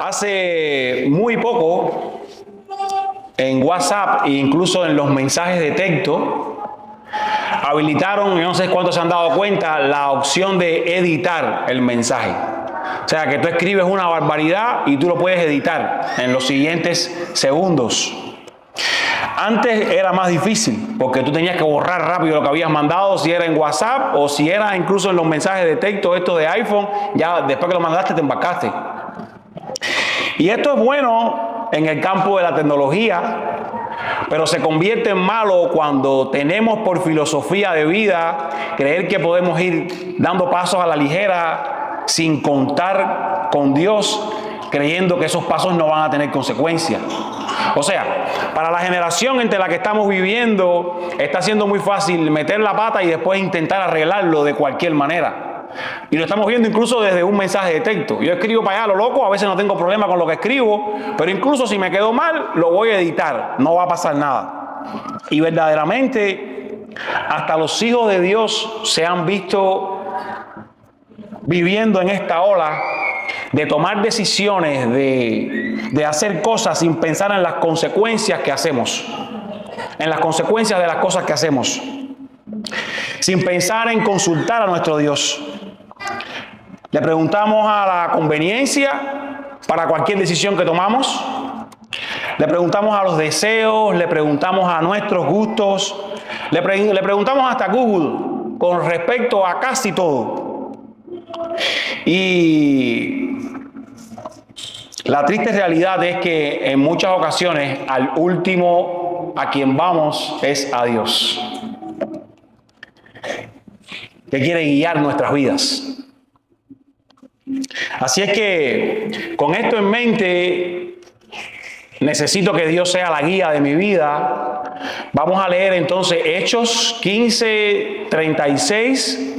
Hace muy poco, en WhatsApp e incluso en los mensajes de texto, habilitaron, no sé cuántos se han dado cuenta, la opción de editar el mensaje. O sea, que tú escribes una barbaridad y tú lo puedes editar en los siguientes segundos. Antes era más difícil, porque tú tenías que borrar rápido lo que habías mandado, si era en WhatsApp o si era incluso en los mensajes de texto, estos de iPhone, ya después que lo mandaste te embarcaste. Y esto es bueno en el campo de la tecnología, pero se convierte en malo cuando tenemos por filosofía de vida creer que podemos ir dando pasos a la ligera sin contar con Dios, creyendo que esos pasos no van a tener consecuencias. O sea, para la generación entre la que estamos viviendo, está siendo muy fácil meter la pata y después intentar arreglarlo de cualquier manera. Y lo estamos viendo incluso desde un mensaje de texto. Yo escribo para allá lo loco, a veces no tengo problema con lo que escribo, pero incluso si me quedo mal, lo voy a editar, no va a pasar nada. Y verdaderamente, hasta los hijos de Dios se han visto viviendo en esta ola de tomar decisiones, de hacer cosas sin pensar en las consecuencias que hacemos, en las consecuencias de las cosas que hacemos, sin pensar en consultar a nuestro Dios. Le preguntamos a la conveniencia para cualquier decisión que tomamos, le preguntamos a los deseos, le preguntamos a nuestros gustos, le preguntamos hasta a Google con respecto a casi todo. Y la triste realidad es que en muchas ocasiones al último a quien vamos es a Dios, que quiere guiar nuestras vidas. Así es que con esto en mente, necesito que Dios sea la guía de mi vida. Vamos a leer entonces Hechos 15, 36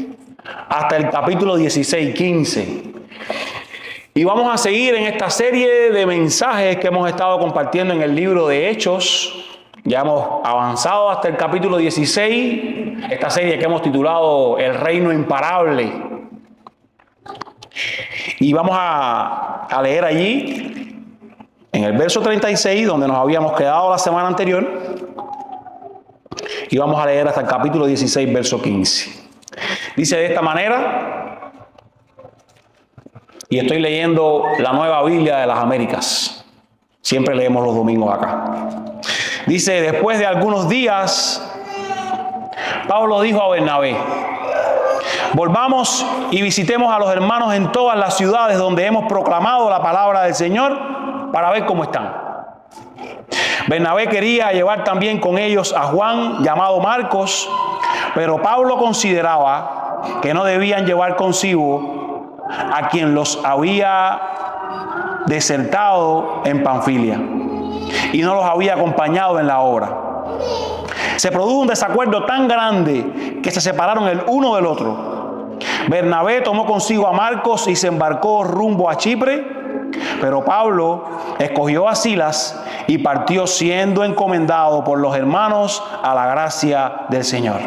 hasta el capítulo 16, 15. Y vamos a seguir en esta serie de mensajes que hemos estado compartiendo en el libro de Hechos. Ya hemos avanzado hasta el capítulo 16, esta serie que hemos titulado El Reino Imparable. Y vamos a leer allí, en el verso 36, donde nos habíamos quedado la semana anterior. Y vamos a leer hasta el capítulo 16, verso 15. Dice de esta manera, y estoy leyendo la Nueva Biblia de las Américas. Siempre leemos los domingos acá. Dice, después de algunos días, Pablo dijo a Bernabé, volvamos y visitemos a los hermanos en todas las ciudades donde hemos proclamado la palabra del Señor para ver cómo están. Bernabé quería llevar también con ellos a Juan, llamado Marcos, pero Pablo consideraba que no debían llevar consigo a quien los había desertado en Panfilia y no los había acompañado en la obra. Se produjo un desacuerdo tan grande que se separaron el uno del otro. Bernabé tomó consigo a Marcos y se embarcó rumbo a Chipre, pero Pablo escogió a Silas y partió siendo encomendado por los hermanos a la gracia del Señor.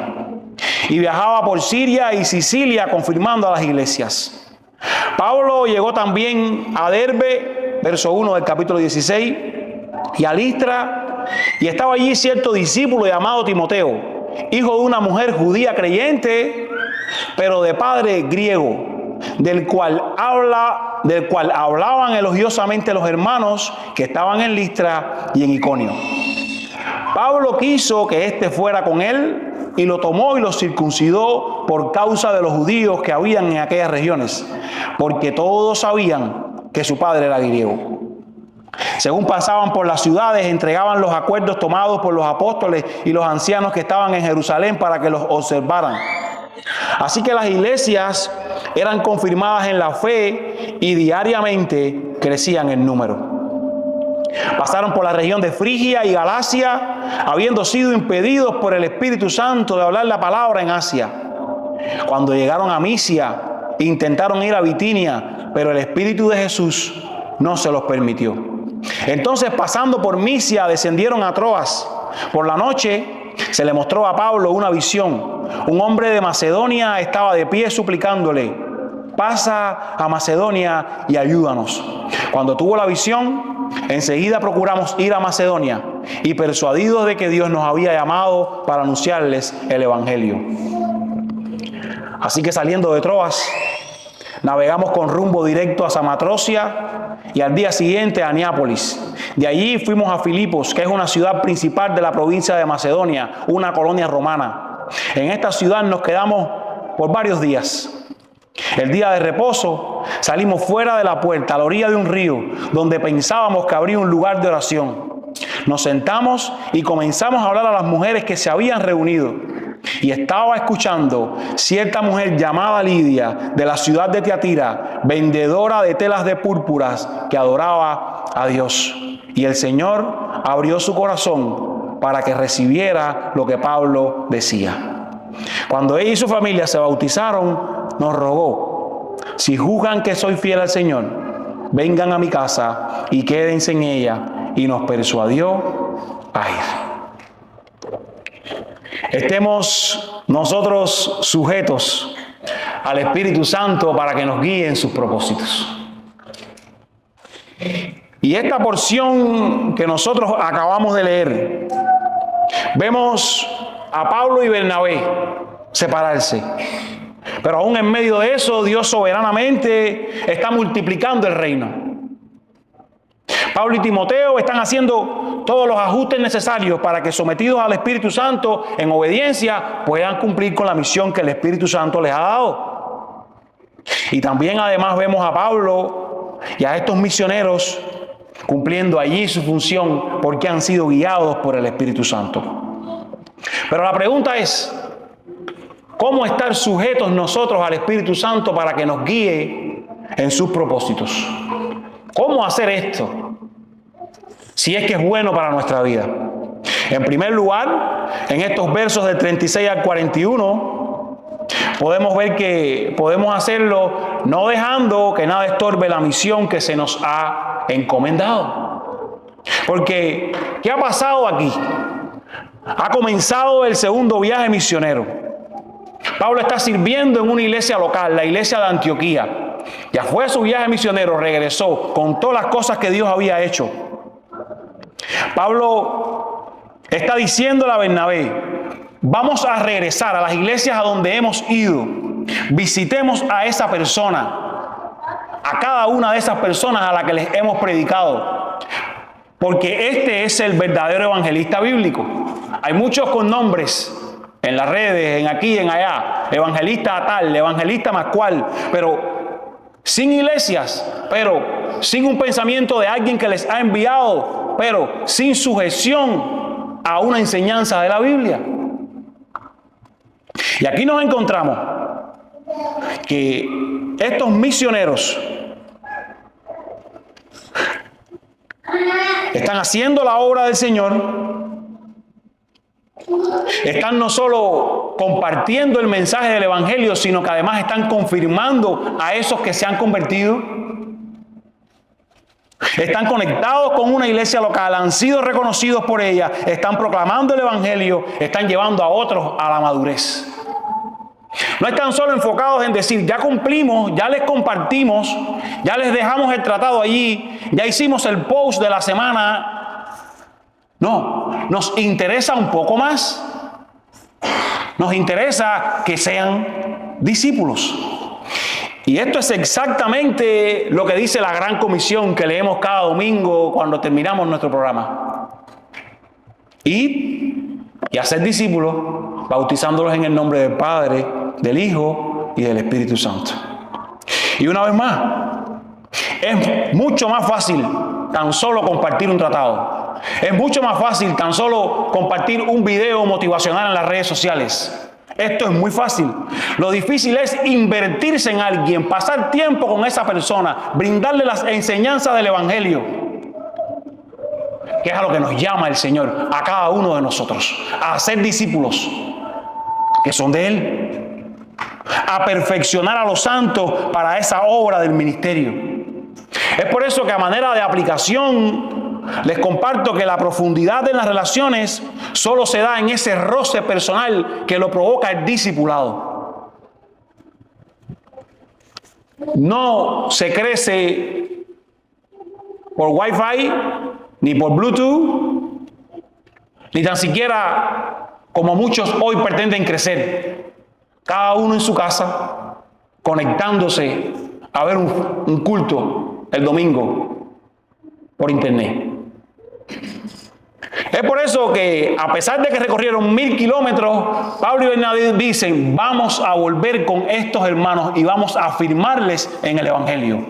Y viajaba por Siria y Sicilia confirmando a las iglesias. Pablo llegó también a Derbe, verso 1 del capítulo 16, y a Listra, y estaba allí cierto discípulo llamado Timoteo, hijo de una mujer judía creyente, pero de padre griego, del cual hablaban elogiosamente los hermanos que estaban en Listra y en Iconio. Pablo quiso que éste fuera con él y lo tomó y lo circuncidó por causa de los judíos que habían en aquellas regiones, porque todos sabían que su padre era griego. Según pasaban por las ciudades, entregaban los acuerdos tomados por los apóstoles y los ancianos que estaban en Jerusalén para que los observaran. Así que las iglesias eran confirmadas en la fe y diariamente crecían en número. Pasaron por la región de Frigia y Galacia, habiendo sido impedidos por el Espíritu Santo de hablar la palabra en Asia. Cuando llegaron a Misia, intentaron ir a Bitinia, pero el Espíritu de Jesús no se los permitió. Entonces, pasando por Misia, descendieron a Troas. Por la noche se le mostró a Pablo una visión. Un hombre de Macedonia estaba de pie suplicándole: pasa a Macedonia y ayúdanos. Cuando tuvo la visión, enseguida procuramos ir a Macedonia y persuadidos de que Dios nos había llamado para anunciarles el Evangelio. Así que saliendo de Troas, navegamos con rumbo directo a Samatrocia y al día siguiente a Neápolis. De allí fuimos a Filipos, que es una ciudad principal de la provincia de Macedonia, una colonia romana. En esta ciudad nos quedamos por varios días. El día de reposo salimos fuera de la puerta, a la orilla de un río, donde pensábamos que habría un lugar de oración. Nos sentamos y comenzamos a hablar a las mujeres que se habían reunido. Y estaba escuchando cierta mujer llamada Lidia, de la ciudad de Tiatira, vendedora de telas de púrpuras, que adoraba a Dios. Y el Señor abrió su corazón para que recibiera lo que Pablo decía. Cuando ella y su familia se bautizaron, nos rogó: si juzgan que soy fiel al Señor, vengan a mi casa y quédense en ella. Y nos persuadió a ir. Estemos nosotros sujetos al Espíritu Santo para que nos guíe en sus propósitos. Y esta porción que nosotros acabamos de leer, vemos a Pablo y Bernabé separarse. Pero aún en medio de eso, Dios soberanamente está multiplicando el reino. Pablo y Timoteo están haciendo todos los ajustes necesarios para que, sometidos al Espíritu Santo en obediencia, puedan cumplir con la misión que el Espíritu Santo les ha dado. Y también además vemos a Pablo y a estos misioneros cumpliendo allí su función porque han sido guiados por el Espíritu Santo. Pero la pregunta es: ¿cómo estar sujetos nosotros al Espíritu Santo para que nos guíe en sus propósitos? ¿Cómo hacer esto? Si es que es bueno para nuestra vida. En primer lugar, en estos versos del 36 al 41, podemos ver que podemos hacerlo no dejando que nada estorbe la misión que se nos ha encomendado. Porque, ¿qué ha pasado aquí? Ha comenzado el segundo viaje misionero. Pablo está sirviendo en una iglesia local, la iglesia de Antioquía. Ya fue su viaje misionero, regresó con todas las cosas que Dios había hecho. Pablo está diciéndole a Bernabé: vamos a regresar a las iglesias a donde hemos ido. Visitemos a esa persona, a cada una de esas personas a las que les hemos predicado. Porque este es el verdadero evangelista bíblico. Hay muchos con nombres en las redes, en aquí, en allá, evangelista tal, evangelista más cual, pero sin iglesias, pero sin un pensamiento de alguien que les ha enviado, pero sin sujeción a una enseñanza de la Biblia. Y aquí nos encontramos que estos misioneros están haciendo la obra del Señor. Están no solo compartiendo el mensaje del Evangelio, sino que además están confirmando a esos que se han convertido. Están conectados con una iglesia local, han sido reconocidos por ella, están proclamando el Evangelio, están llevando a otros a la madurez. No están solo enfocados en decir: ya cumplimos, ya les compartimos, ya les dejamos el tratado allí, ya hicimos el post de la semana. No, nos interesa un poco más. Nos interesa que sean discípulos. Y esto es exactamente lo que dice la Gran Comisión que leemos cada domingo cuando terminamos nuestro programa. Ir y hacer discípulos, bautizándolos en el nombre del Padre, del Hijo y del Espíritu Santo. Y una vez más, es mucho más fácil tan solo compartir un tratado. Es mucho más fácil tan solo compartir un video motivacional en las redes sociales. Esto es muy fácil. Lo difícil es invertirse en alguien, pasar tiempo con esa persona, brindarle las enseñanzas del Evangelio, que es a lo que nos llama el Señor, a cada uno de nosotros, a ser discípulos que son de Él, a perfeccionar a los santos para esa obra del ministerio. Es por eso que, a manera de aplicación, les comparto que la profundidad de las relaciones solo se da en ese roce personal que lo provoca el discipulado. No se crece por Wi-Fi, ni por Bluetooth, ni tan siquiera como muchos hoy pretenden crecer. Cada uno en su casa, conectándose a ver un culto el domingo por internet. Es por eso que, a pesar de que recorrieron 1000 kilómetros, Pablo y Bernabé dicen, vamos a volver con estos hermanos y vamos a afirmarles en el Evangelio.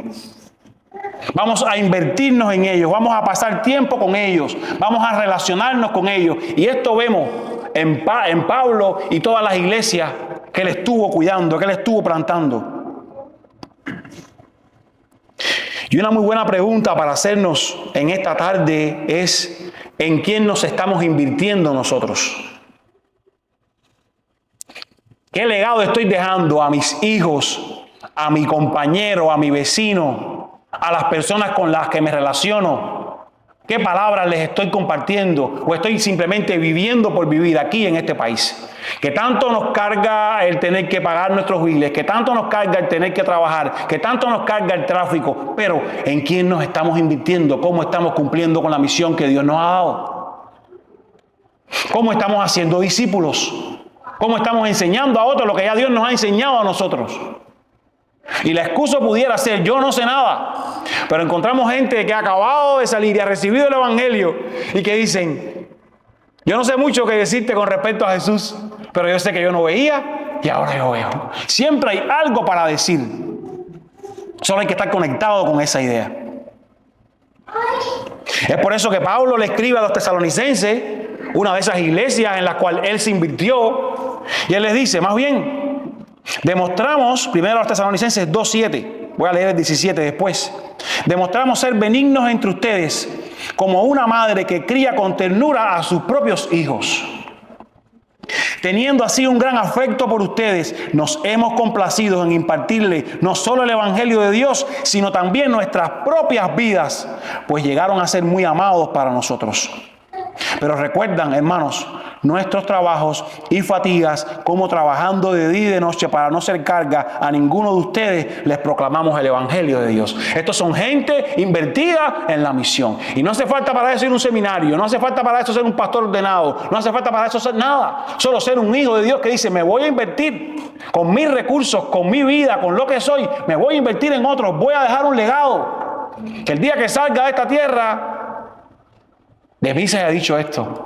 Vamos a invertirnos en ellos, vamos a pasar tiempo con ellos, vamos a relacionarnos con ellos. Y esto vemos en Pablo y todas las iglesias que él estuvo cuidando, que él estuvo plantando. Y una muy buena pregunta para hacernos en esta tarde es, ¿en quién nos estamos invirtiendo nosotros? ¿Qué legado estoy dejando a mis hijos, a mi compañero, a mi vecino, a las personas con las que me relaciono? ¿Qué palabras les estoy compartiendo o estoy simplemente viviendo por vivir aquí en este país? Que tanto nos carga el tener que pagar nuestros biles, que tanto nos carga el tener que trabajar, que tanto nos carga el tráfico, pero ¿en quién nos estamos invirtiendo? ¿Cómo estamos cumpliendo con la misión que Dios nos ha dado? ¿Cómo estamos haciendo discípulos? ¿Cómo estamos enseñando a otros lo que ya Dios nos ha enseñado a nosotros? Y la excusa pudiera ser, yo no sé nada. Pero encontramos gente que ha acabado de salir y ha recibido el Evangelio y que dicen, yo no sé mucho que decirte con respecto a Jesús, pero yo sé que yo no veía y ahora yo veo. Siempre hay algo para decir. Solo hay que estar conectado con esa idea. Es por eso que Pablo le escribe a los tesalonicenses, una de esas iglesias en las cuales él se invirtió, y él les dice, más bien, demostramos, primero a los tesalonicenses 2:7, voy a leer el 17 después, demostramos ser benignos entre ustedes, como una madre que cría con ternura a sus propios hijos. Teniendo así un gran afecto por ustedes, nos hemos complacido en impartirle no solo el Evangelio de Dios, sino también nuestras propias vidas, pues llegaron a ser muy amados para nosotros. Pero recuerdan, hermanos, nuestros trabajos y fatigas, como trabajando de día y de noche para no ser carga a ninguno de ustedes, les proclamamos el Evangelio de Dios. Estos son gente invertida en la misión. Y no hace falta para eso ir a un seminario, no hace falta para eso ser un pastor ordenado, no hace falta para eso ser nada. Solo ser un hijo de Dios que dice, me voy a invertir con mis recursos, con mi vida, con lo que soy, me voy a invertir en otros, voy a dejar un legado. Que el día que salga de esta tierra, de mí se ha dicho esto.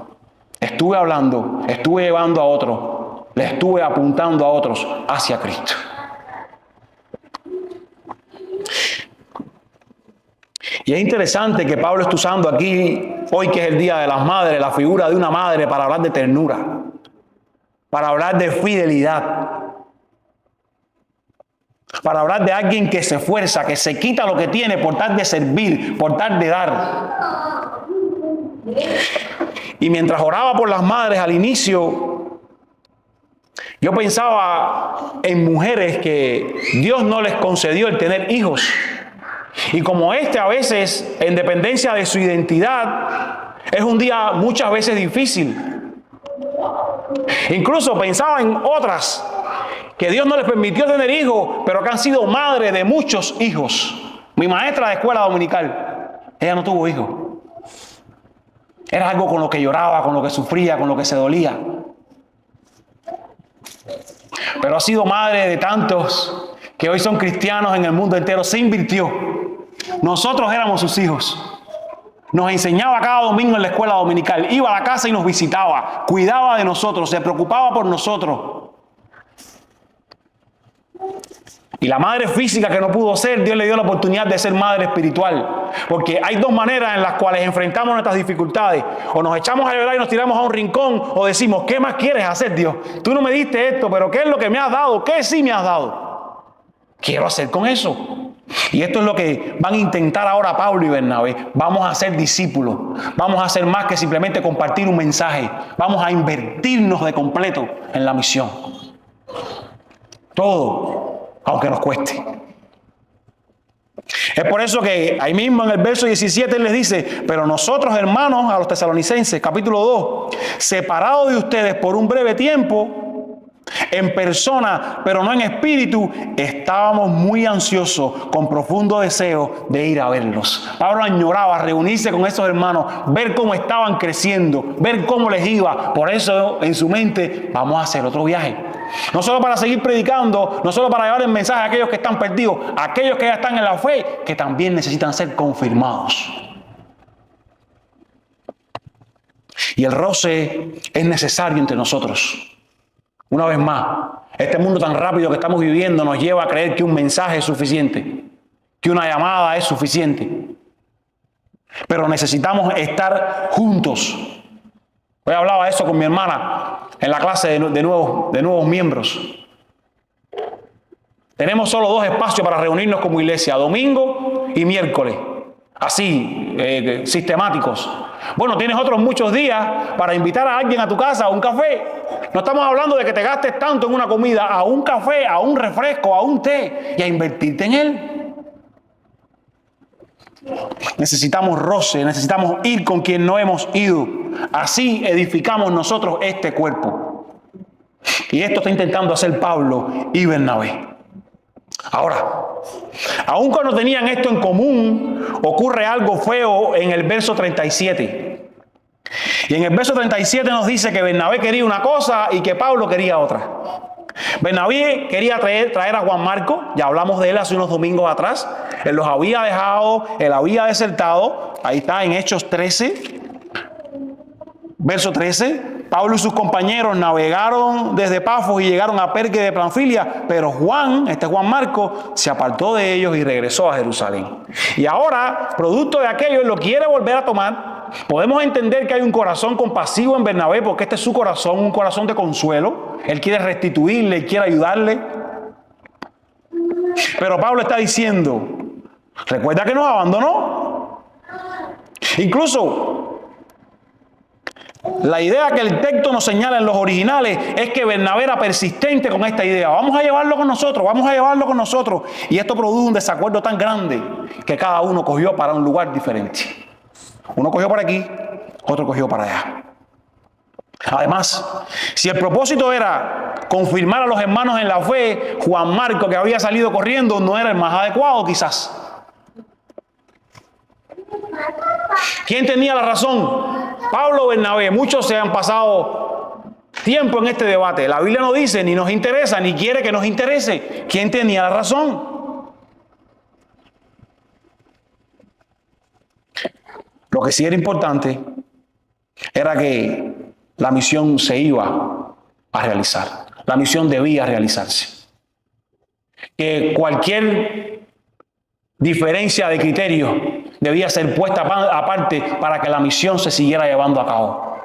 Estuve hablando, estuve llevando a otros, le estuve apuntando a otros hacia Cristo. Y es interesante que Pablo esté usando aquí, hoy que es el Día de las Madres, la figura de una madre para hablar de ternura, para hablar de fidelidad, para hablar de alguien que se esfuerza, que se quita lo que tiene por tal de servir, por tal de dar. Y mientras oraba por las madres al inicio, yo pensaba en mujeres que Dios no les concedió el tener hijos. Y como a veces, en dependencia de su identidad, es un día muchas veces difícil. Incluso pensaba en otras que Dios no les permitió tener hijos, pero que han sido madres de muchos hijos. Mi maestra de escuela dominical, ella no tuvo hijos. Era algo con lo que lloraba, con lo que sufría, con lo que se dolía. Pero ha sido madre de tantos que hoy son cristianos en el mundo entero. Se invirtió. Nosotros éramos sus hijos. Nos enseñaba cada domingo en la escuela dominical. Iba a la casa y nos visitaba. Cuidaba de nosotros. Se preocupaba por nosotros. Y la madre física que no pudo ser, Dios le dio la oportunidad de ser madre espiritual. Porque hay dos maneras en las cuales enfrentamos nuestras dificultades. O nos echamos a llorar y nos tiramos a un rincón, o decimos, ¿qué más quieres hacer, Dios? Tú no me diste esto, pero ¿qué es lo que me has dado? ¿Qué sí me has dado? Quiero hacer con eso. Y esto es lo que van a intentar ahora Pablo y Bernabé. Vamos a ser discípulos. Vamos a hacer más que simplemente compartir un mensaje. Vamos a invertirnos de completo en la misión. Todo. Aunque nos cueste. Es por eso que ahí mismo en el verso 17 él les dice, pero nosotros, hermanos, a los tesalonicenses, capítulo 2, separados de ustedes por un breve tiempo, en persona, pero no en espíritu, estábamos muy ansiosos, con profundo deseo de ir a verlos. Pablo añoraba reunirse con esos hermanos, ver cómo estaban creciendo, ver cómo les iba. Por eso en su mente, vamos a hacer otro viaje. No solo para seguir predicando, no solo para llevar el mensaje a aquellos que están perdidos, a aquellos que ya están en la fe, que también necesitan ser confirmados. Y el roce es necesario entre nosotros. Una vez más, este mundo tan rápido que estamos viviendo nos lleva a creer que un mensaje es suficiente, que una llamada es suficiente. Pero necesitamos estar juntos. Hoy hablaba eso con mi hermana en la clase de nuevos miembros. Tenemos solo 2 espacios para reunirnos como iglesia, domingo y miércoles. Así, sistemáticos. Bueno, tienes otros muchos días para invitar a alguien a tu casa a un café. No estamos hablando de que te gastes tanto en una comida, a un café, a un refresco, a un té y a invertirte en él. Necesitamos roce, necesitamos ir con quien no hemos ido. Así edificamos nosotros este cuerpo. Y esto está intentando hacer Pablo y Bernabé. Ahora, aun cuando tenían esto en común, ocurre algo feo en el verso 37. Y en el verso 37 nos dice que Bernabé quería una cosa y que Pablo quería otra. Bernabé quería traer a Juan Marcos, ya hablamos de él hace unos domingos atrás. Él los había dejado, él había desertado. Ahí está en Hechos 13, verso 13. Pablo y sus compañeros navegaron desde Pafos y llegaron a Perge de Panfilia, pero Juan Marcos, se apartó de ellos y regresó a Jerusalén. Y ahora, producto de aquello, él lo quiere volver a tomar. Podemos entender que hay un corazón compasivo en Bernabé, porque este es su corazón, un corazón de consuelo. Él quiere restituirle, él quiere ayudarle. Pero Pablo está diciendo, recuerda que nos abandonó. Incluso, la idea que el texto nos señala en los originales es que Bernabé era persistente con esta idea. Vamos a llevarlo con nosotros, vamos a llevarlo con nosotros. Y esto produjo un desacuerdo tan grande que cada uno cogió para un lugar diferente. Uno cogió para aquí, otro cogió para allá. Además, si el propósito era confirmar a los hermanos en la fe, Juan Marcos, que había salido corriendo, no era el más adecuado quizás. ¿Quién tenía la razón? Pablo o Bernabé. Muchos se han pasado tiempo en este debate. La Biblia no dice, ni nos interesa, ni quiere que nos interese. ¿Quién tenía la razón? Lo que sí era importante era que la misión se iba a realizar. La misión debía realizarse. Que cualquier diferencia de criterio debía ser puesta aparte para que la misión se siguiera llevando a cabo.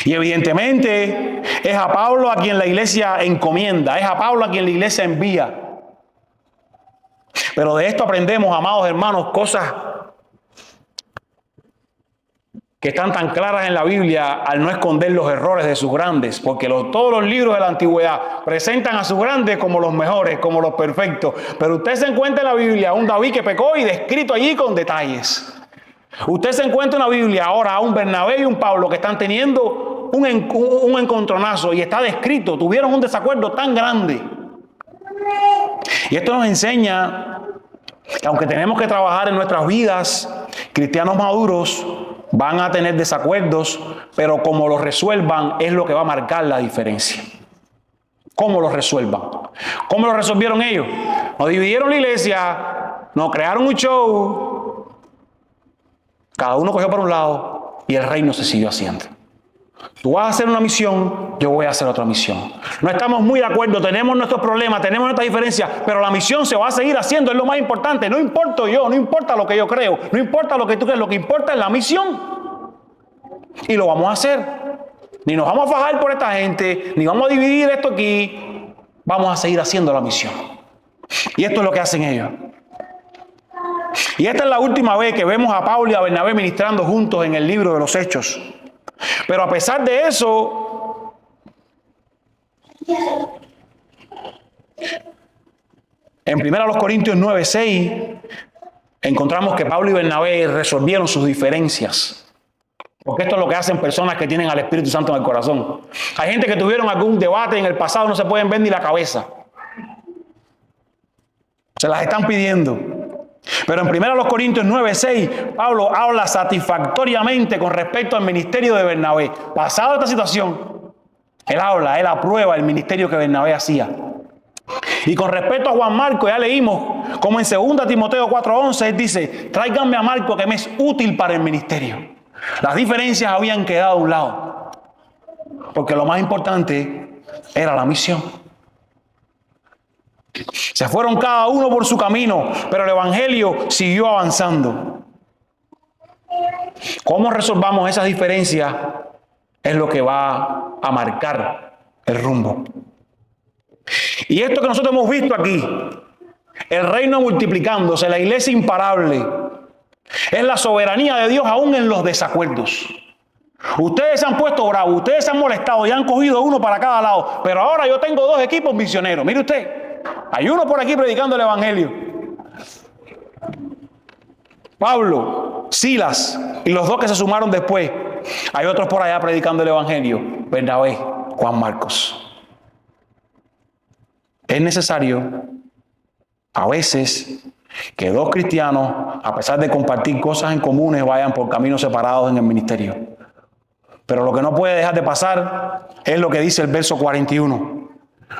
Y evidentemente es a Pablo a quien la iglesia encomienda, es a Pablo a quien la iglesia envía. Pero de esto aprendemos, amados hermanos, cosas que están tan claras en la Biblia al no esconder los errores de sus grandes, porque todos los libros de la antigüedad presentan a sus grandes como los mejores, como los perfectos. Pero usted se encuentra en la Biblia un David que pecó y descrito allí con detalles. Usted se encuentra en la Biblia ahora a un Bernabé y un Pablo que están teniendo un encontronazo y está descrito, tuvieron un desacuerdo tan grande. Y esto nos enseña que aunque tenemos que trabajar en nuestras vidas, cristianos maduros van a tener desacuerdos, pero como los resuelvan es lo que va a marcar la diferencia. ¿Cómo los resuelvan? ¿Cómo lo resolvieron ellos? Nos dividieron la iglesia, nos crearon un show, cada uno cogió por un lado y el reino se siguió haciendo. Tú vas a hacer una misión, yo voy a hacer otra misión. No estamos muy de acuerdo, tenemos nuestros problemas, tenemos nuestras diferencias, pero la misión se va a seguir haciendo, es lo más importante. No importa yo, no importa lo que yo creo, no importa lo que tú crees, lo que importa es la misión. Y lo vamos a hacer. Ni nos vamos a fajar por esta gente, ni vamos a dividir esto aquí. Vamos a seguir haciendo la misión. Y esto es lo que hacen ellos. Y esta es la última vez que vemos a Pablo y a Bernabé ministrando juntos en el libro de los Hechos. Pero a pesar de eso, en 1 Corintios 9:6 encontramos que Pablo y Bernabé resolvieron sus diferencias. Porque esto es lo que hacen personas que tienen al Espíritu Santo en el corazón. Hay gente que tuvieron algún debate en el pasado, no se pueden ver ni la cabeza. Se las están pidiendo. Pero en 1 Corintios 9:6, Pablo habla satisfactoriamente con respecto al ministerio de Bernabé. Pasada esta situación, él aprueba el ministerio que Bernabé hacía. Y con respecto a Juan Marcos, ya leímos como en 2 Timoteo 4:11, él dice: tráiganme a Marcos que me es útil para el ministerio. Las diferencias habían quedado a un lado, porque lo más importante era la misión. Se fueron cada uno por su camino, pero el evangelio siguió avanzando. ¿Cómo resolvamos esas diferencias? Es lo que va a marcar el rumbo. Y esto que nosotros hemos visto aquí, el reino multiplicándose, la iglesia imparable, es la soberanía de Dios aún en los desacuerdos. Ustedes se han puesto bravos, ustedes se han molestado y han cogido uno para cada lado, pero ahora yo tengo 2 equipos misioneros. Mire usted, hay uno por aquí predicando el evangelio, Pablo, Silas y los 2 que se sumaron después. Hay otros por allá predicando el evangelio, Bernabé, Juan Marcos. Es necesario a veces que 2 cristianos, a pesar de compartir cosas en comunes, vayan por caminos separados en el ministerio. Pero lo que no puede dejar de pasar es lo que dice el verso 41.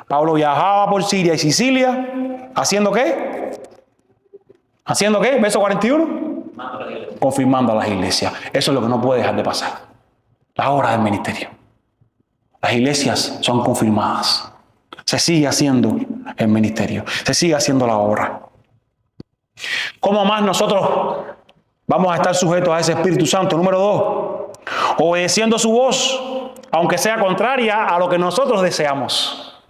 Pablo viajaba por Siria y Sicilia, ¿haciendo qué? ¿Haciendo qué? Verso 41. Confirmando a las iglesias. Eso es lo que no puede dejar de pasar. La obra del ministerio. Las iglesias son confirmadas. Se sigue haciendo el ministerio. Se sigue haciendo la obra. ¿Cómo más nosotros vamos a estar sujetos a ese Espíritu Santo? Número 2, obedeciendo su voz, aunque sea contraria a lo que nosotros deseamos.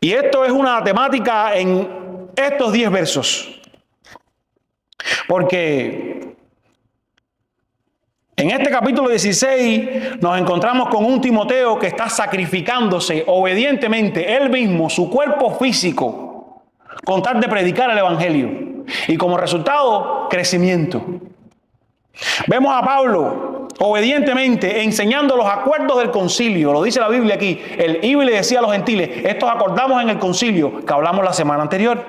Y esto es una temática en estos 10 versos. Porque en este capítulo 16 nos encontramos con un Timoteo que está sacrificándose obedientemente él mismo, su cuerpo físico, con tal de predicar el evangelio. Y como resultado, crecimiento. Vemos a Pablo obedientemente enseñando los acuerdos del concilio. Lo dice la Biblia aquí. Él iba y le decía a los gentiles: estos acordamos en el concilio que hablamos la semana anterior.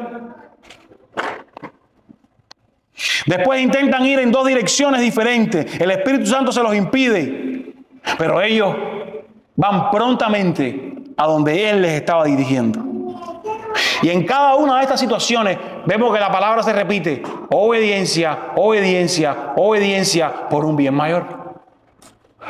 Después intentan ir en 2 direcciones diferentes. El Espíritu Santo se los impide, pero ellos van prontamente a donde Él les estaba dirigiendo. Y en cada una de estas situaciones vemos que la palabra se repite: obediencia, obediencia, obediencia por un bien mayor.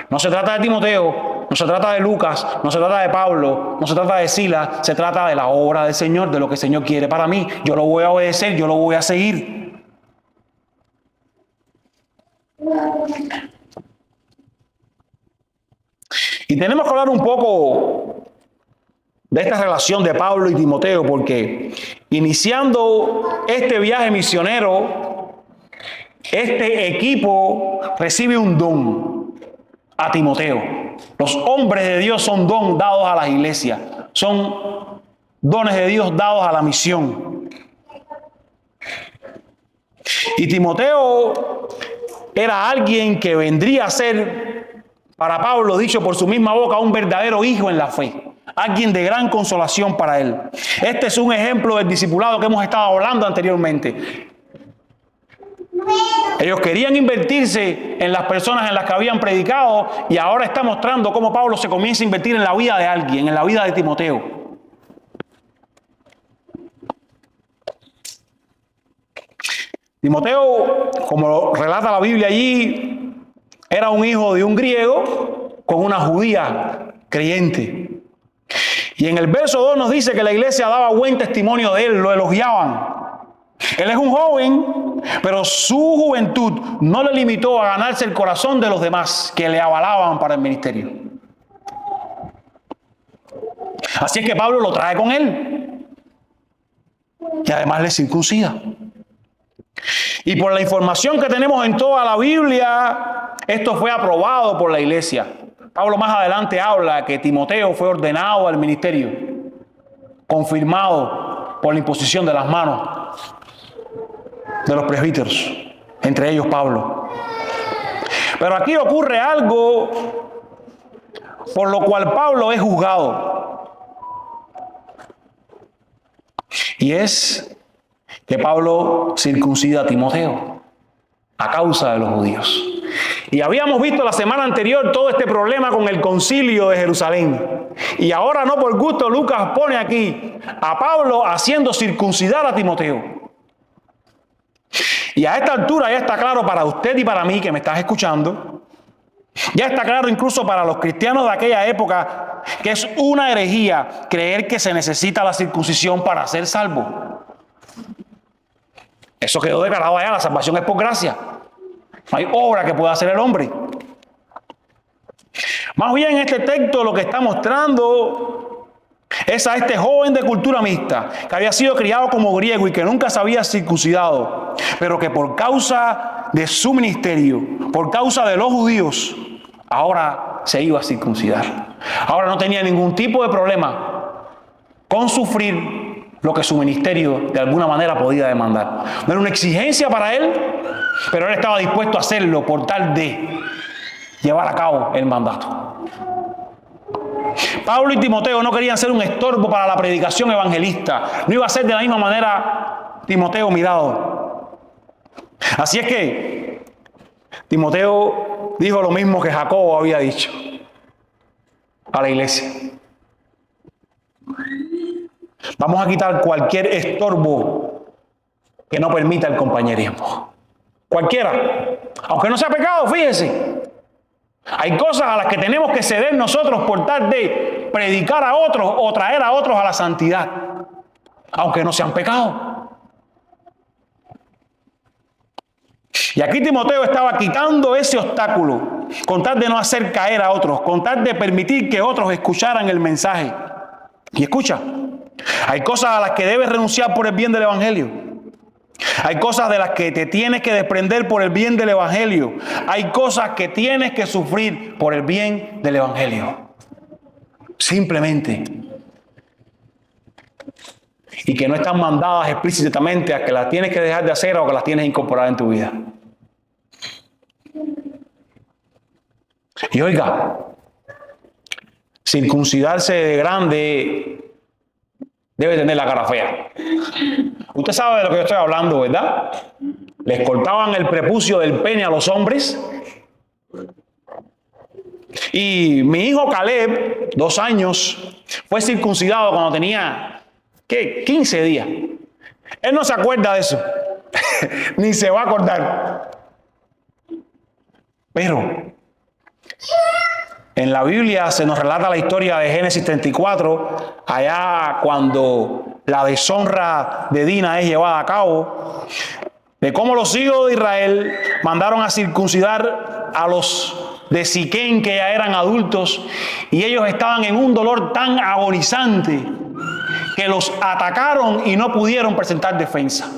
No se trata de Timoteo, no se trata de Lucas, no se trata de Pablo, no se trata de Silas, se trata de la obra del Señor, de lo que el Señor quiere para mí. Yo lo voy a obedecer, yo lo voy a seguir. Y tenemos que hablar un poco de esta relación de Pablo y Timoteo, porque iniciando este viaje misionero, este equipo recibe un don a Timoteo. Los hombres de Dios son dones dados a las iglesias, son dones de Dios dados a la misión. Y Timoteo era alguien que vendría a ser, para Pablo, dicho por su misma boca, un verdadero hijo en la fe. Alguien de gran consolación para él. Este es un ejemplo del discipulado que hemos estado hablando anteriormente. Ellos querían invertirse en las personas en las que habían predicado, y ahora está mostrando cómo Pablo se comienza a invertir en la vida de alguien, en la vida de Timoteo. Timoteo, como relata la Biblia allí, era un hijo de un griego con una judía creyente. Y en el verso 2 nos dice que la iglesia daba buen testimonio de él, lo elogiaban. Él es un joven, pero su juventud no le limitó a ganarse el corazón de los demás que le avalaban para el ministerio. Así es que Pablo lo trae con él. Y además le circuncida. Y por la información que tenemos en toda la Biblia, esto fue aprobado por la iglesia. Pablo más adelante habla que Timoteo fue ordenado al ministerio, confirmado por la imposición de las manos de los presbíteros, entre ellos Pablo. Pero aquí ocurre algo por lo cual Pablo es juzgado. Y es que Pablo circuncida a Timoteo a causa de los judíos. Y habíamos visto la semana anterior todo este problema con el concilio de Jerusalén. Y ahora no por gusto Lucas pone aquí a Pablo haciendo circuncidar a Timoteo. Y a esta altura ya está claro para usted y para mí que me estás escuchando, ya está claro incluso para los cristianos de aquella época que es una herejía creer que se necesita la circuncisión para ser salvo. Eso quedó declarado allá, la salvación es por gracia. No hay obra que pueda hacer el hombre. Más bien este texto lo que está mostrando es a este joven de cultura mixta que había sido criado como griego y que nunca se había circuncidado, pero que por causa de su ministerio, por causa de los judíos, ahora se iba a circuncidar. Ahora no tenía ningún tipo de problema con sufrir lo que su ministerio de alguna manera podía demandar. No era una exigencia para él, pero él estaba dispuesto a hacerlo por tal de llevar a cabo el mandato. Pablo y Timoteo no querían ser un estorbo para la predicación evangelista. No iba a ser de la misma manera Timoteo mirado. Así es que Timoteo dijo lo mismo que Jacobo había dicho a la iglesia. Vamos a quitar cualquier estorbo que no permita el compañerismo. Cualquiera. Aunque no sea pecado, fíjense. Hay cosas a las que tenemos que ceder nosotros por tal de predicar a otros o traer a otros a la santidad. Aunque no sean pecado. Y aquí Timoteo estaba quitando ese obstáculo con tal de no hacer caer a otros, con tal de permitir que otros escucharan el mensaje. Y escucha. Hay cosas a las que debes renunciar por el bien del evangelio. Hay cosas de las que te tienes que desprender por el bien del evangelio. Hay cosas que tienes que sufrir por el bien del evangelio. Simplemente. Y que no están mandadas explícitamente a que las tienes que dejar de hacer o que las tienes que incorporar en tu vida. Y oiga, circuncidarse de grande debe tener la cara fea. Usted sabe de lo que yo estoy hablando, ¿verdad? Les cortaban el prepucio del pene a los hombres. Y mi hijo Caleb, 2 años, fue circuncidado cuando tenía, ¿qué? 15 días. Él no se acuerda de eso. Ni se va a acordar. Pero en la Biblia se nos relata la historia de Génesis 34, allá cuando la deshonra de Dina es llevada a cabo, de cómo los hijos de Israel mandaron a circuncidar a los de Siquén que ya eran adultos y ellos estaban en un dolor tan agonizante que los atacaron y no pudieron presentar defensa.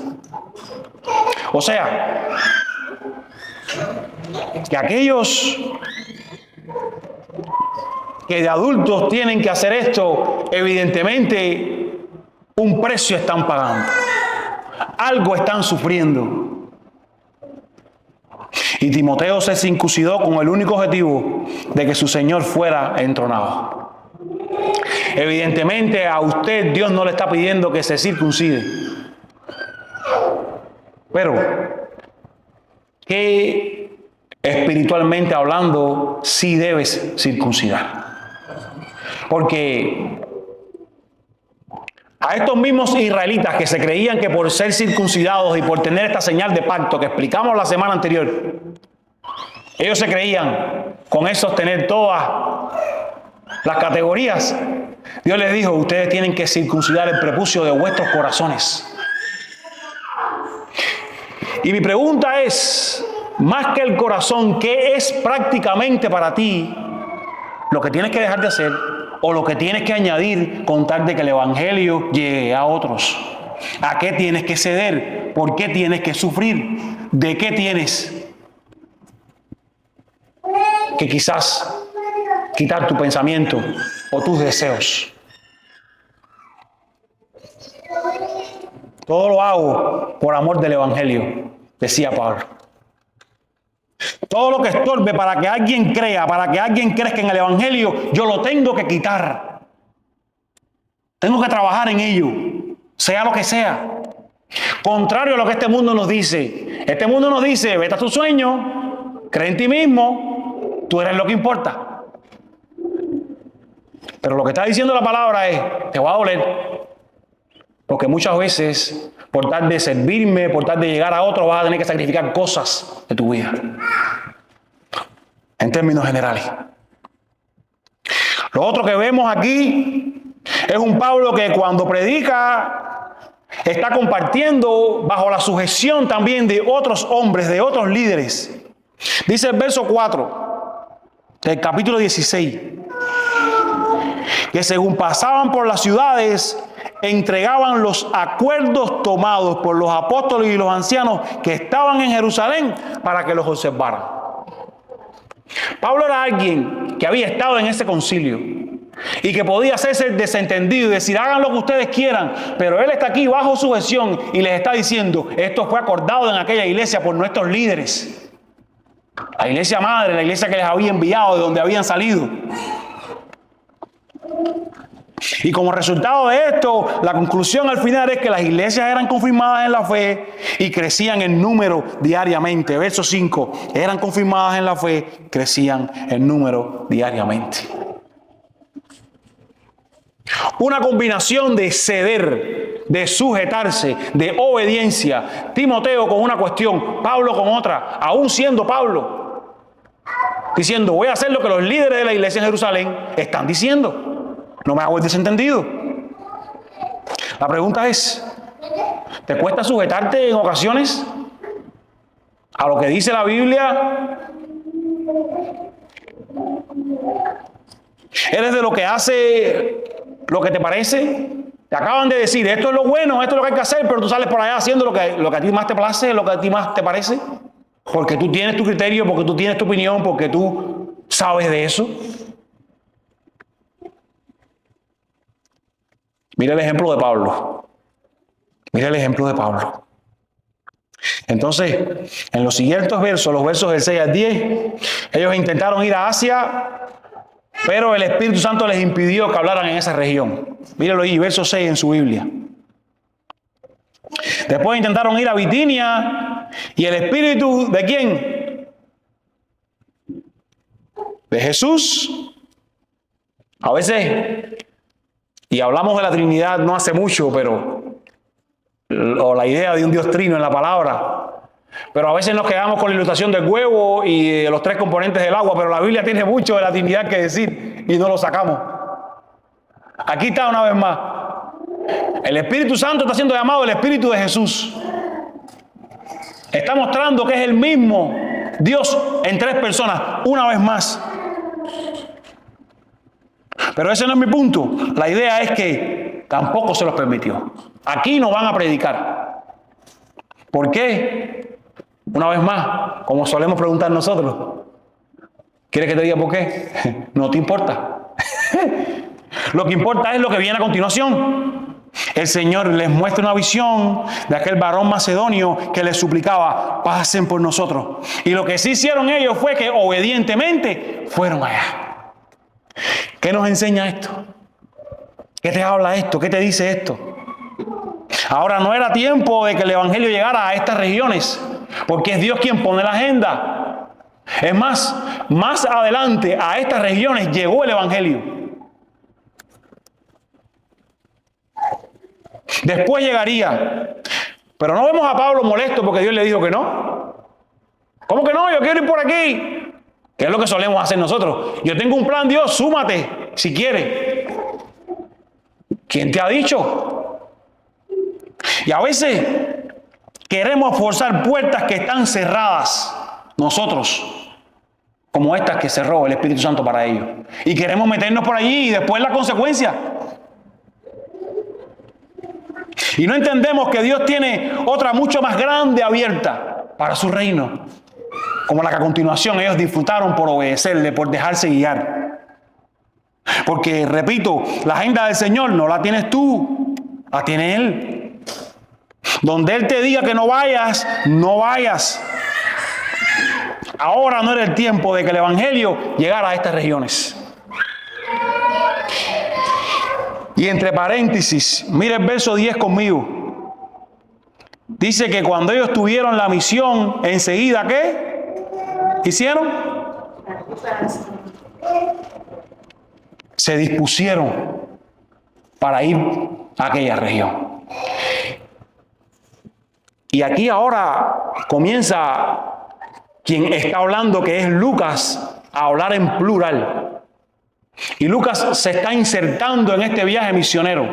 O sea, que aquellos que de adultos tienen que hacer esto, evidentemente un precio están pagando. Algo están sufriendo. Y Timoteo se circuncidó con el único objetivo de que su Señor fuera entronado. Evidentemente a usted Dios no le está pidiendo que se circuncide. Pero, ¿qué espiritualmente hablando sí debes circuncidar? Porque a estos mismos israelitas que se creían que por ser circuncidados y por tener esta señal de pacto que explicamos la semana anterior, ellos se creían con eso tener todas las categorías. Dios les dijo, ustedes tienen que circuncidar el prepucio de vuestros corazones. Y mi pregunta es, más que el corazón, ¿qué es prácticamente para ti lo que tienes que dejar de hacer o lo que tienes que añadir con tal de que el evangelio llegue a otros? ¿A qué tienes que ceder? ¿Por qué tienes que sufrir? ¿De qué tienes que quizás quitar tu pensamiento o tus deseos? Todo lo hago por amor del evangelio, decía Pablo. Todo lo que estorbe para que alguien crea, para que alguien crezca en el Evangelio, yo lo tengo que quitar. Tengo que trabajar en ello, sea lo que sea. Contrario a lo que este mundo nos dice. Este mundo nos dice, vete a tu sueño, cree en ti mismo, tú eres lo que importa. Pero lo que está diciendo la palabra es, te va a doler. Porque muchas veces, por tal de servirme, por tal de llegar a otro, vas a tener que sacrificar cosas de tu vida. En términos generales. Lo otro que vemos aquí es un Pablo que cuando predica está compartiendo bajo la sujeción también de otros hombres, de otros líderes. Dice el verso 4 del capítulo 16, que según pasaban por las ciudades, entregaban los acuerdos tomados por los apóstoles y los ancianos que estaban en Jerusalén para que los observaran. Pablo era alguien que había estado en ese concilio y que podía hacerse desentendido y decir, hagan lo que ustedes quieran, pero él está aquí bajo sujeción y les está diciendo, esto fue acordado en aquella iglesia por nuestros líderes. La iglesia madre, la iglesia que les había enviado, de donde habían salido. Y como resultado de esto, la conclusión al final es que las iglesias eran confirmadas en la fe y crecían en número diariamente. Verso 5, eran confirmadas en la fe, crecían en número diariamente. Una combinación de ceder, de sujetarse, de obediencia. Timoteo con una cuestión, Pablo con otra, aún siendo Pablo, diciendo, voy a hacer lo que los líderes de la iglesia en Jerusalén están diciendo. No me hago el desentendido. La pregunta es, ¿te cuesta sujetarte en ocasiones a lo que dice la Biblia? ¿Eres de lo que hace lo que te parece? Te acaban de decir, esto es lo bueno, esto es lo que hay que hacer, pero tú sales por allá haciendo lo que a ti más te place, lo que a ti más te parece, porque tú tienes tu criterio, porque tú tienes tu opinión, porque tú sabes de eso. Mira el ejemplo de Pablo. Mira el ejemplo de Pablo. Entonces, en los siguientes versos, los versos del 6 al 10, ellos intentaron ir a Asia, pero el Espíritu Santo les impidió que hablaran en esa región. Míralo ahí, verso 6 en su Biblia. Después intentaron ir a Bitinia, y el Espíritu, ¿de quién? De Jesús. A veces, y hablamos de la Trinidad no hace mucho, o la idea de un Dios trino en la palabra, pero a veces nos quedamos con la ilustración del huevo y de los tres componentes del agua, pero la Biblia tiene mucho de la Trinidad que decir y no lo sacamos. Aquí está una vez más. El Espíritu Santo está siendo llamado el Espíritu de Jesús. Está mostrando que es el mismo Dios en tres personas, una vez más. Pero ese no es mi punto. La idea es que tampoco se los permitió. Aquí no van a predicar. ¿Por qué? Una vez más, como solemos preguntar nosotros. ¿Quieres que te diga por qué? No te importa. Lo que importa es lo que viene a continuación. El Señor les muestra una visión de aquel varón macedonio que les suplicaba, pasen por nosotros. Y lo que sí hicieron ellos fue que obedientemente fueron allá. ¿Qué nos enseña esto? ¿Qué te habla esto? ¿Qué te dice esto? Ahora no era tiempo de que el Evangelio llegara a estas regiones, porque es Dios quien pone la agenda. Es más adelante a estas regiones llegó el Evangelio. Después llegaría. Pero no vemos a Pablo molesto porque Dios le dijo que no. ¿Cómo que no? Yo quiero ir por aquí. ¿Qué es lo que solemos hacer nosotros? Yo tengo un plan, Dios, súmate si quieres. ¿Quién te ha dicho? Y a veces queremos forzar puertas que están cerradas nosotros, como estas que cerró el Espíritu Santo para ellos. Y queremos meternos por allí y después la consecuencia. Y no entendemos que Dios tiene otra mucho más grande abierta para su reino, como la que a continuación ellos disfrutaron por obedecerle, por dejarse guiar. Porque, repito, la agenda del Señor no la tienes tú, la tiene Él. Donde Él te diga que no vayas, no vayas. Ahora no era el tiempo de que el evangelio llegara a estas regiones. Y entre paréntesis, mire el verso 10 conmigo. Dice que cuando ellos tuvieron la misión, enseguida, ¿qué hicieron? Se dispusieron para ir a aquella región. Y aquí ahora comienza quien está hablando, que es Lucas, a hablar en plural. Y Lucas se está insertando en este viaje misionero.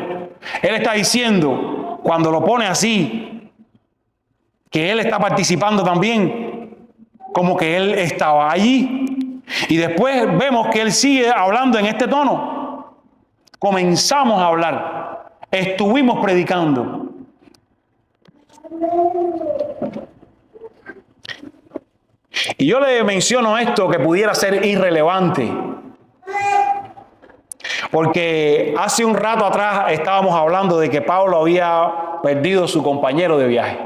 Él está diciendo, cuando lo pone así, que él está participando también, como que él estaba allí. Y después vemos que él sigue hablando en este tono. Comenzamos a hablar. Estuvimos predicando. Y yo le menciono esto que pudiera ser irrelevante, porque hace un rato atrás estábamos hablando de que Pablo había perdido su compañero de viaje.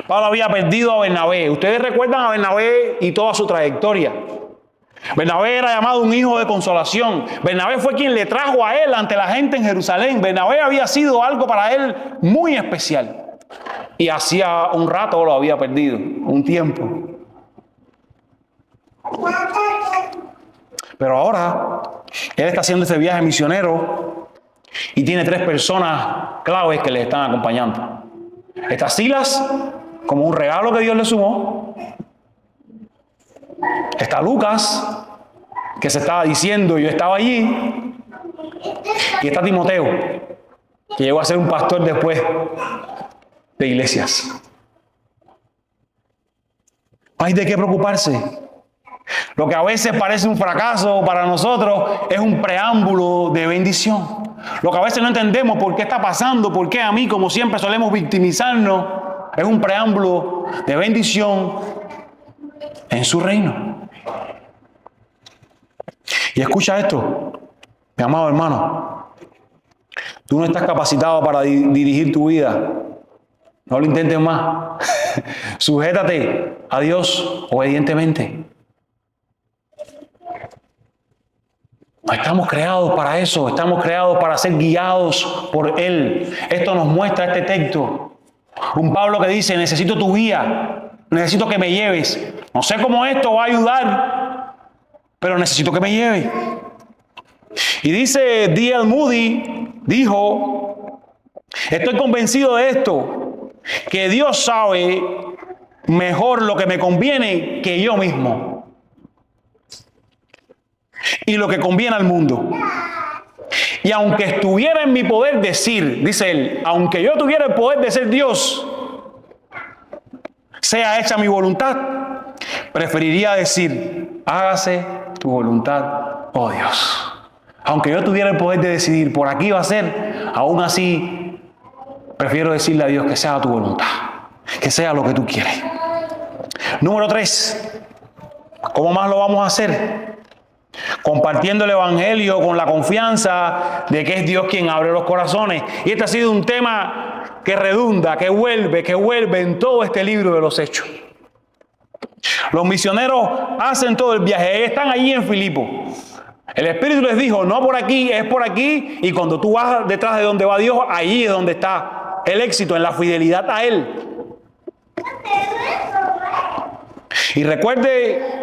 Pablo había perdido a Bernabé. Ustedes recuerdan a Bernabé y toda su trayectoria. Bernabé era llamado un hijo de consolación. Bernabé fue quien le trajo a él ante la gente en Jerusalén. Bernabé había sido algo para él muy especial. Y hacía un rato lo había perdido, un tiempo. Pero ahora, él está haciendo ese viaje misionero y tiene 3 personas claves que le están acompañando. Está Silas, como un regalo que Dios le sumó. Está Lucas, que se estaba diciendo, yo estaba allí. Y está Timoteo, que llegó a ser un pastor después de iglesias. No hay de qué preocuparse. Lo que a veces parece un fracaso para nosotros es un preámbulo de bendición. Lo que a veces no entendemos por qué está pasando, por qué a mí, como siempre solemos victimizarnos, es un preámbulo de bendición en su reino. Y escucha esto, mi amado hermano. Tú no estás capacitado para dirigir tu vida. No lo intentes más. Sujétate a Dios obedientemente. No estamos creados para eso. Estamos creados para ser guiados por Él. Esto nos muestra este texto. Un Pablo que dice, necesito tu guía. Necesito que me lleves. No sé cómo esto va a ayudar, pero necesito que me lleve. Y dice D.L. Moody, dijo, estoy convencido de esto, que Dios sabe mejor lo que me conviene que yo mismo. Y lo que conviene al mundo. Y aunque estuviera en mi poder decir, dice él, aunque yo tuviera el poder de ser Dios, sea hecha mi voluntad, preferiría decir, hágase tu voluntad, oh Dios. Aunque yo tuviera el poder de decidir, por aquí va a ser, aún así, prefiero decirle a Dios que sea tu voluntad, que sea lo que tú quieres. Número 3, ¿cómo más lo vamos a hacer? Compartiendo el evangelio con la confianza de que es Dios quien abre los corazones. Y este ha sido un tema que redunda, que vuelve en todo este libro de los Hechos. Los misioneros hacen todo el viaje, están allí en Filipo. El Espíritu les dijo, no por aquí, es por aquí. Y cuando tú vas detrás de donde va Dios, allí es donde está el éxito, en la fidelidad a Él. Y recuerde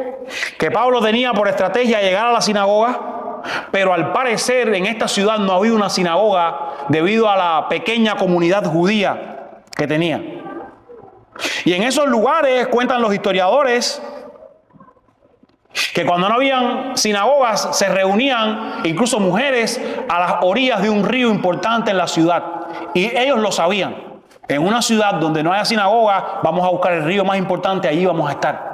que Pablo tenía por estrategia llegar a la sinagoga, pero al parecer en esta ciudad no había una sinagoga debido a la pequeña comunidad judía que tenía. Y en esos lugares cuentan los historiadores que cuando no habían sinagogas se reunían incluso mujeres a las orillas de un río importante en la ciudad. Y ellos lo sabían. En una ciudad donde no haya sinagoga, vamos a buscar el río más importante, allí vamos a estar.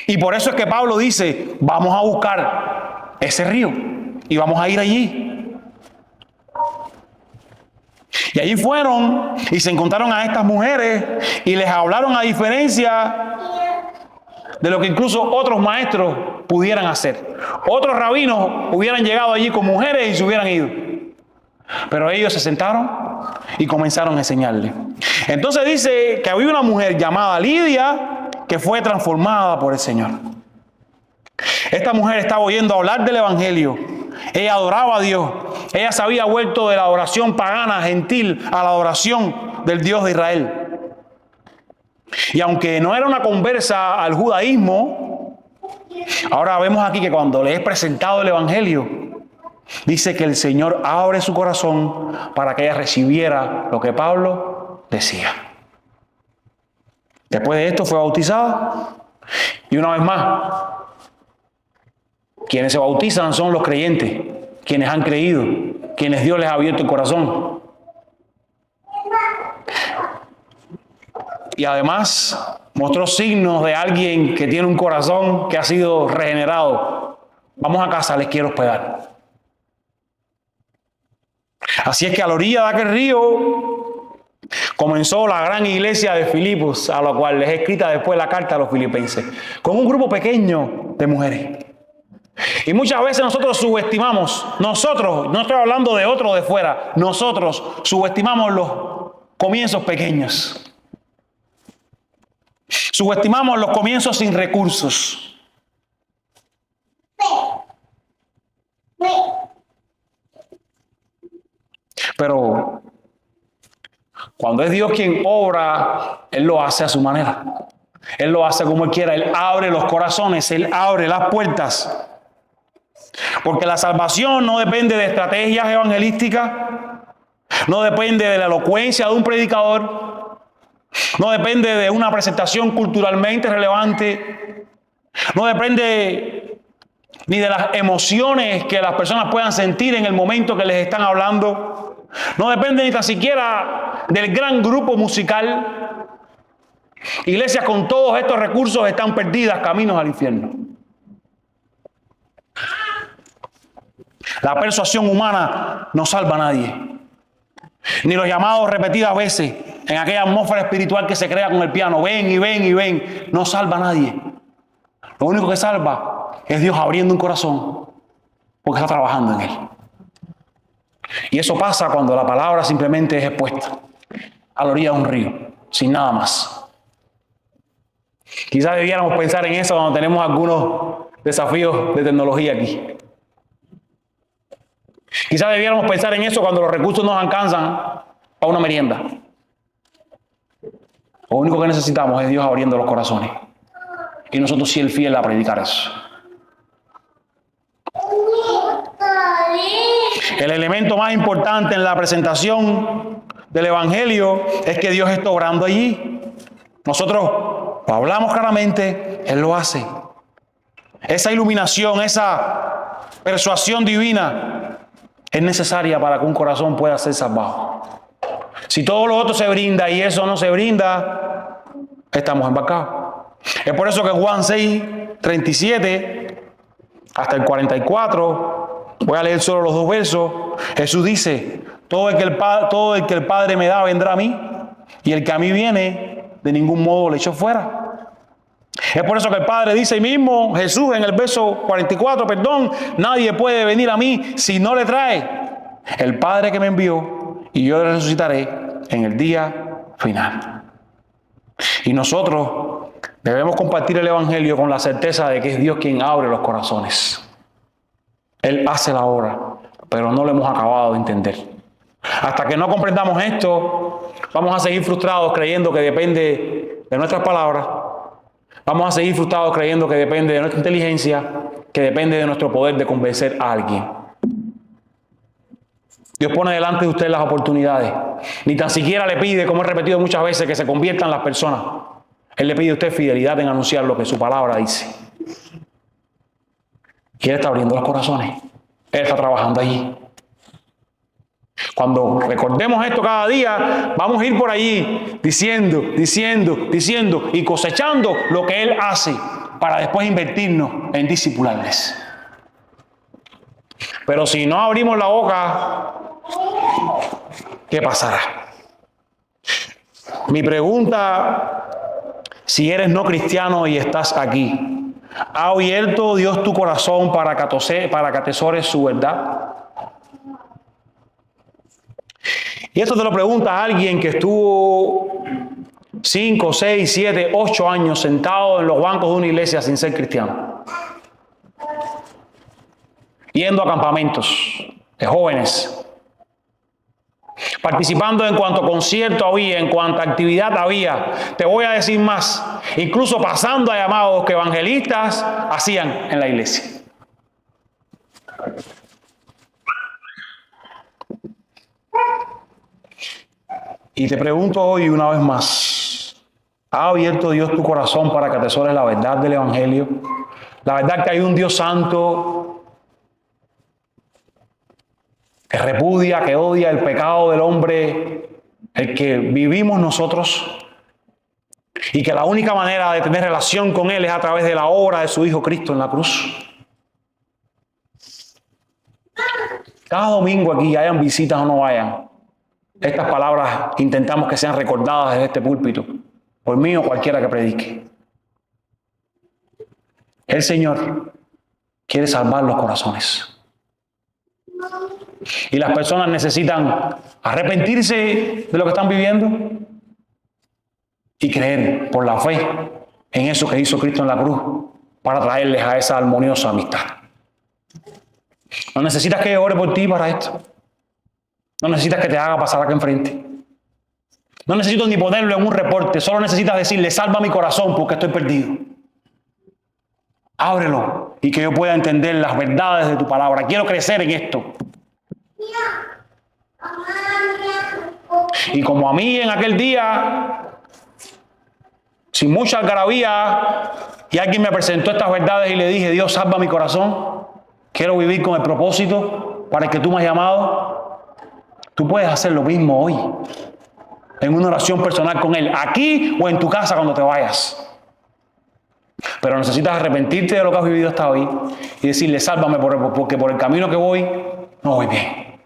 Y por eso es que Pablo dice, vamos a buscar ese río y vamos a ir allí. Y allí fueron y se encontraron a estas mujeres y les hablaron a diferencia de lo que incluso otros maestros pudieran hacer. Otros rabinos hubieran llegado allí con mujeres y se hubieran ido. Pero ellos se sentaron y comenzaron a enseñarle. Entonces dice que había una mujer llamada Lidia que fue transformada por el Señor. Esta mujer estaba oyendo hablar del Evangelio. Ella adoraba a Dios. Ella se había vuelto de la adoración pagana, gentil, a la adoración del Dios de Israel. Y aunque no era una conversa al judaísmo, ahora vemos aquí que cuando le es presentado el Evangelio, dice que el Señor abre su corazón para que ella recibiera lo que Pablo decía. Después de esto fue bautizada. Y una vez más, quienes se bautizan son los creyentes, quienes han creído, quienes Dios les ha abierto el corazón. Y además mostró signos de alguien que tiene un corazón que ha sido regenerado. Vamos a casa, les quiero hospedar. Así es que a la orilla de aquel río comenzó la gran iglesia de Filipos, a la cual les he escrita después la carta a los filipenses, con un grupo pequeño de mujeres. Y muchas veces nosotros subestimamos, no estoy hablando de otro de fuera, nosotros subestimamos los comienzos pequeños. Subestimamos los comienzos sin recursos. Pero cuando es Dios quien obra, Él lo hace a su manera. Él lo hace como Él quiera. Él abre los corazones, Él abre las puertas. Porque la salvación no depende de estrategias evangelísticas, no depende de la elocuencia de un predicador, no depende de una presentación culturalmente relevante, no depende ni de las emociones que las personas puedan sentir en el momento que les están hablando, no depende ni tan siquiera del gran grupo musical. Iglesias con todos estos recursos están perdidas, caminos al infierno. La persuasión humana no salva a nadie. Ni los llamados repetidas veces en aquella atmósfera espiritual que se crea con el piano. Ven y ven y ven. No salva a nadie. Lo único que salva es Dios abriendo un corazón porque está trabajando en él. Y eso pasa cuando la palabra simplemente es expuesta a la orilla de un río, sin nada más. Quizás debiéramos pensar en eso cuando tenemos algunos desafíos de tecnología aquí. Quizás debiéramos pensar en eso cuando los recursos nos alcanzan para una merienda. Lo único que necesitamos es Dios abriendo los corazones. Y nosotros sí el fiel a predicar eso. El elemento más importante en la presentación del Evangelio es que Dios está obrando allí. Nosotros lo hablamos claramente, Él lo hace. Esa iluminación, esa persuasión divina es necesaria para que un corazón pueda ser salvado. Si todo lo otro se brinda y eso no se brinda, estamos embarcados. Es por eso que Juan 6, 37 hasta el 44, voy a leer solo los dos versos. Jesús dice: todo el que el Padre me da vendrá a mí, y el que a mí viene, de ningún modo le echo fuera. Es por eso que el Padre dice ahí mismo, Jesús en el verso 44, nadie puede venir a mí si no le trae el Padre que me envió, y yo le resucitaré en el día final. Y nosotros debemos compartir el Evangelio con la certeza de que es Dios quien abre los corazones. Él hace la obra, pero no lo hemos acabado de entender. Hasta que no comprendamos esto, vamos a seguir frustrados creyendo que depende de nuestras palabras. Vamos a seguir frustrados creyendo que depende de nuestra inteligencia, que depende de nuestro poder de convencer a alguien. Dios pone delante de usted las oportunidades. Ni tan siquiera le pide, como he repetido muchas veces, que se conviertan las personas. Él le pide a usted fidelidad en anunciar lo que su palabra dice. Y Él está abriendo los corazones. Él está trabajando allí. Cuando recordemos esto cada día, vamos a ir por allí diciendo y cosechando lo que Él hace para después invertirnos en discipularles. Pero si no abrimos la boca, ¿qué pasará? Mi pregunta, si eres no cristiano y estás aquí, ¿ha abierto Dios tu corazón para que atesores su verdad? Y esto te lo pregunta a alguien que estuvo 5, 6, 7, 8 años sentado en los bancos de una iglesia sin ser cristiano. Yendo a campamentos de jóvenes. Participando en cuanto concierto había, en cuanta actividad había. Te voy a decir más. Incluso pasando a llamados que evangelistas hacían en la iglesia. Y te pregunto hoy una vez más, ¿ha abierto Dios tu corazón para que atesores la verdad del Evangelio? La verdad que hay un Dios santo que repudia, que odia el pecado del hombre, el que vivimos nosotros, y que la única manera de tener relación con Él es a través de la obra de su Hijo Cristo en la cruz. Cada domingo aquí, hayan visitas o no vayan, estas palabras intentamos que sean recordadas desde este púlpito, por mí o cualquiera que predique. El Señor quiere salvar los corazones. Y las personas necesitan arrepentirse de lo que están viviendo y creer por la fe en eso que hizo Cristo en la cruz para traerles a esa armoniosa amistad. No necesitas que yo ore por ti para esto. No necesitas que te haga pasar acá enfrente. No necesito ni ponerlo en un reporte. Solo necesitas decirle, salva mi corazón porque estoy perdido. Ábrelo y que yo pueda entender las verdades de tu palabra. Quiero crecer en esto. Y como a mí en aquel día, sin mucha algarabía, y alguien me presentó estas verdades y le dije, Dios, salva mi corazón. Quiero vivir con el propósito para el que tú me has llamado. Tú puedes hacer lo mismo hoy, en una oración personal con Él, aquí o en tu casa cuando te vayas. Pero necesitas arrepentirte de lo que has vivido hasta hoy y decirle, sálvame porque por el camino que voy, no voy bien.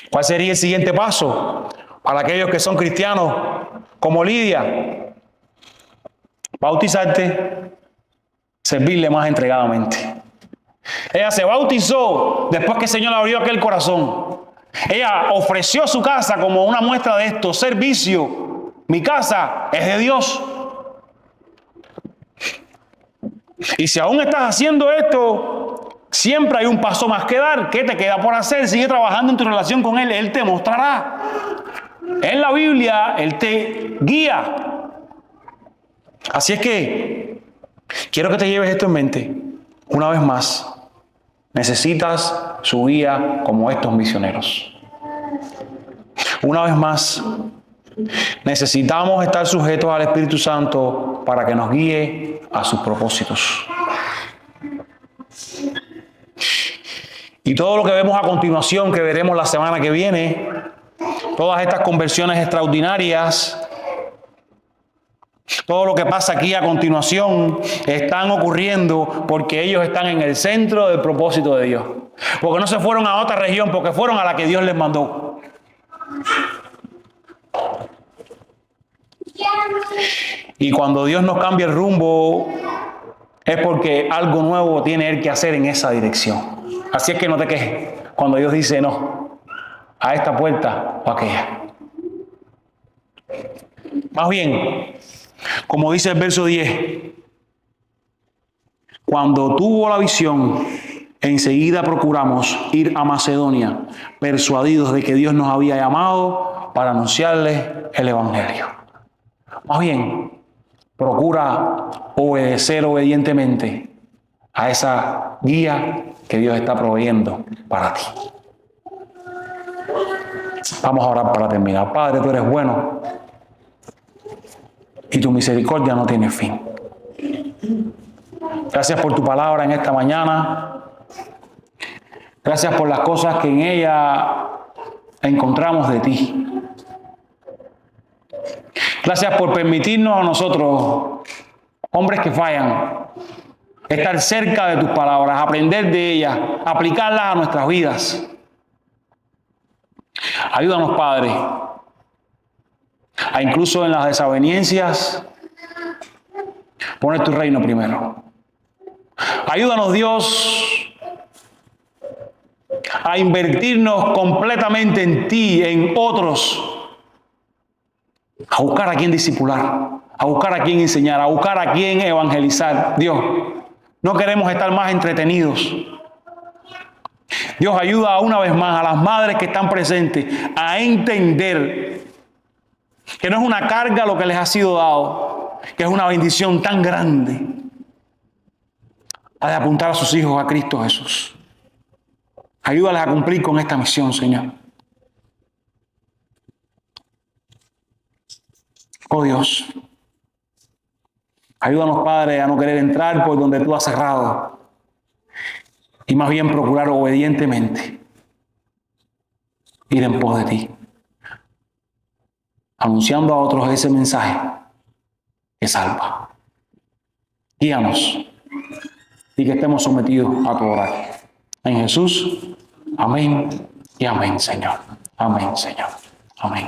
¿Cuál sería el siguiente paso para aquellos que son cristianos como Lidia? Bautizarte, servirle más entregadamente. Ella se bautizó después que el Señor le abrió aquel corazón. Ella ofreció su casa como una muestra de esto, servicio. Mi casa es de Dios. Y si aún estás haciendo esto, siempre hay un paso más que dar. ¿Qué te queda por hacer? Sigue trabajando en tu relación con Él. Él te mostrará. En la Biblia, Él te guía. Así es que quiero que te lleves esto en mente. Una vez más, necesitas su guía como estos misioneros. Una vez más, necesitamos estar sujetos al Espíritu Santo para que nos guíe a sus propósitos. Y todo lo que vemos a continuación, que veremos la semana que viene, todas estas conversiones extraordinarias, todo lo que pasa aquí a continuación, están ocurriendo porque ellos están en el centro del propósito de Dios. Porque no se fueron a otra región, porque fueron a la que Dios les mandó. Y cuando Dios nos cambia el rumbo, es porque algo nuevo tiene Él que hacer en esa dirección. Así es que no te quejes cuando Dios dice no, a esta puerta o a aquella. Más bien, como dice el verso 10, cuando tuvo la visión, enseguida procuramos ir a Macedonia, persuadidos de que Dios nos había llamado para anunciarles el Evangelio. Más bien, procura obedecer obedientemente a esa guía que Dios está proveyendo para ti. Vamos a orar para terminar. Padre, tú eres bueno y tu misericordia no tiene fin. Gracias por tu palabra en esta mañana. Gracias por las cosas que en ella encontramos de ti. Gracias por permitirnos a nosotros, hombres que fallan, estar cerca de tus palabras, aprender de ellas, aplicarlas a nuestras vidas. Ayúdanos, Padre, a incluso en las desavenencias, poner tu reino primero. Ayúdanos, Dios, a invertirnos completamente en ti, en otros, a buscar a quien discipular, a buscar a quien enseñar, a buscar a quien evangelizar. Dios, no queremos estar más entretenidos. Dios, ayuda una vez más a las madres que están presentes a entender que no es una carga lo que les ha sido dado, que es una bendición tan grande, la de apuntar a sus hijos a Cristo Jesús. Ayúdales a cumplir con esta misión, Señor. Oh Dios, ayúdanos, Padre, a no querer entrar por donde tú has cerrado y más bien procurar obedientemente ir en pos de ti, anunciando a otros ese mensaje que salva. Guíanos y que estemos sometidos a tu oración. En Jesús, amén y amén, Señor. Amén, Señor. Amén.